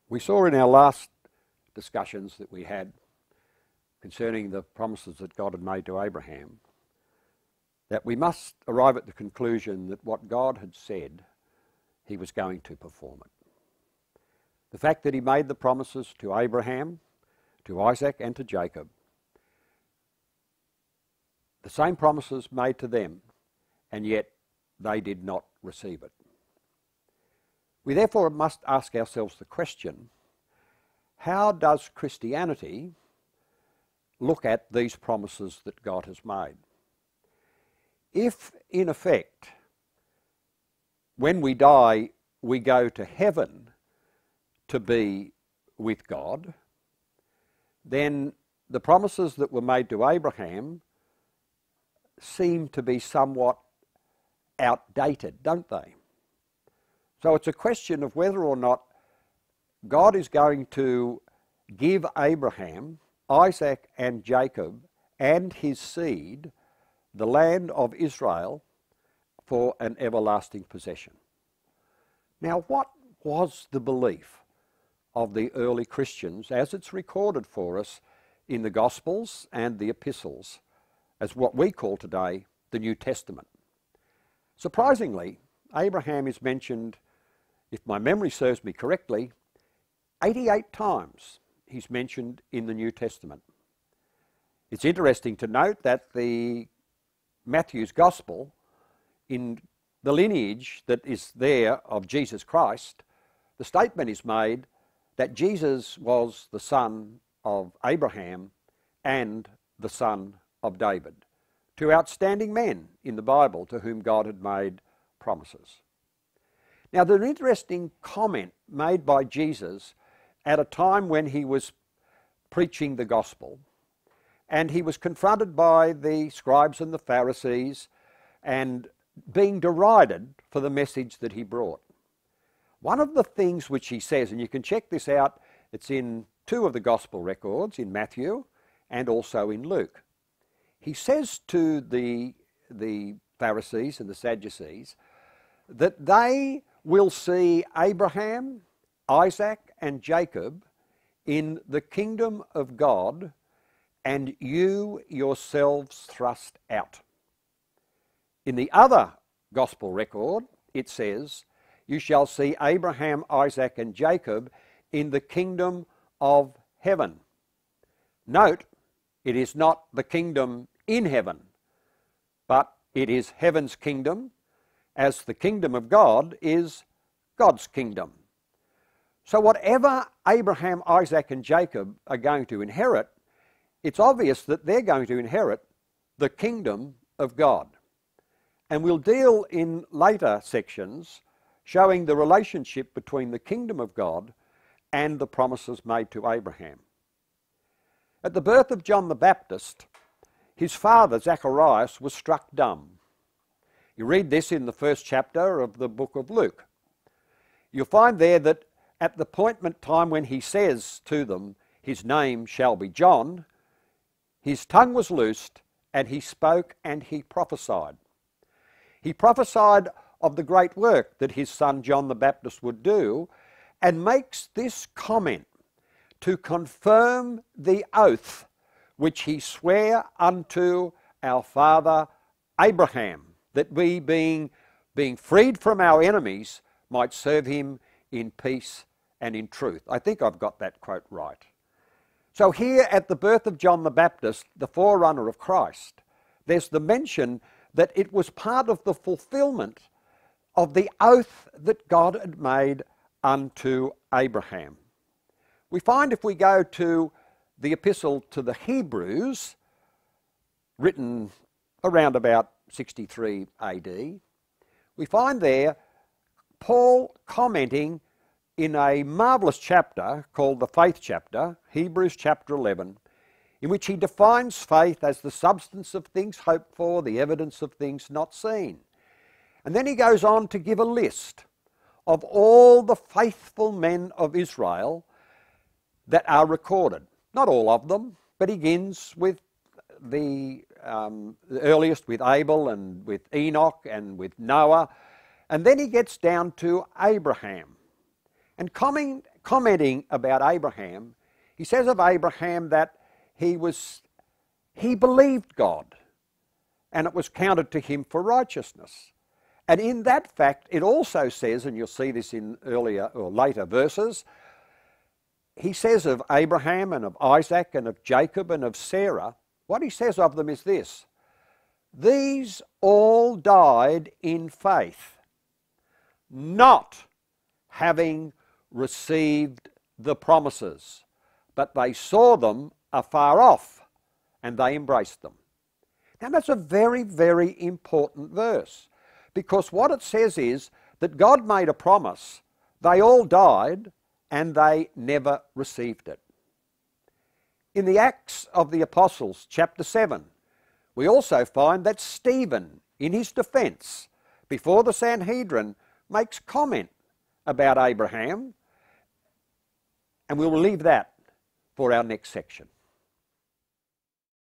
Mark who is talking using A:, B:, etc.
A: We saw in our last discussions that we had concerning the promises that God had made to Abraham that we must arrive at the conclusion that what God had said, he was going to perform it. The fact that he made the promises to Abraham, to Isaac and to Jacob, the same promises made to them, and yet they did not receive it. We therefore must ask ourselves the question, how does Christianity look at these promises that God has made? If, in effect, when we die, we go to heaven to be with God, then the promises that were made to Abraham seem to be somewhat outdated, don't they? So it's a question of whether or not God is going to give Abraham, Isaac and Jacob and his seed the land of Israel for an everlasting possession. Now, what was the belief of the early Christians as it's recorded for us in the Gospels and the Epistles as what we call today the New Testament? Surprisingly, Abraham is mentioned, if my memory serves me correctly, 88 times he's mentioned in the New Testament. It's interesting to note that the Matthew's Gospel, in the lineage that is there of Jesus Christ, the statement is made that Jesus was the son of Abraham and the son of David, two outstanding men in the Bible to whom God had made promises. Now, there's an interesting comment made by Jesus at a time when he was preaching the gospel, and he was confronted by the scribes and the Pharisees and being derided for the message that he brought. One of the things which he says, and you can check this out, it's in two of the gospel records, in Matthew and also in Luke. He says to the Pharisees and the Sadducees that they will see Abraham, Isaac and Jacob in the kingdom of God, and you yourselves thrust out. In the other gospel record, it says, you shall see Abraham, Isaac and Jacob in the kingdom of heaven. Note, it is not the kingdom in heaven, but it is heaven's kingdom, as the kingdom of God is God's kingdom. So whatever Abraham, Isaac and Jacob are going to inherit, it's obvious that they're going to inherit the kingdom of God. And we'll deal in later sections showing the relationship between the kingdom of God and the promises made to Abraham. At the birth of John the Baptist, his father, Zacharias, was struck dumb. You read this in the first chapter of the book of Luke. You'll find there that at the appointment time when he says to them, his name shall be John, his tongue was loosed, and he spoke and he prophesied. He prophesied of the great work that his son John the Baptist would do, and makes this comment to confirm the oath which he sware unto our father Abraham, that we, being freed from our enemies, might serve him in peace and in truth. I think I've got that quote right. So here at the birth of John the Baptist, the forerunner of Christ, there's the mention that it was part of the fulfillment of the oath that God had made unto Abraham. We find if we go to the epistle to the Hebrews, written around about 63 AD, we find there Paul commenting in a marvellous chapter called the Faith chapter, Hebrews chapter 11, in which he defines faith as the substance of things hoped for, the evidence of things not seen. And then he goes on to give a list of all the faithful men of Israel that are recorded. Not all of them, but he begins with the earliest, with Abel and with Enoch and with Noah, and then he gets down to Abraham. And commenting about Abraham, he says of Abraham that he believed God, and it was counted to him for righteousness. And in that fact, it also says, and you'll see this in earlier or later verses, he says of Abraham and of Isaac and of Jacob and of Sarah, what he says of them is this: these all died in faith, not having received the promises, but they saw them afar off, and they embraced them. Now that's a very, very important verse, because what it says is that God made a promise, they all died, and they never received it. In the Acts of the Apostles, chapter 7, we also find that Stephen, in his defence before the Sanhedrin, makes comment about Abraham, and we will leave that for our next section.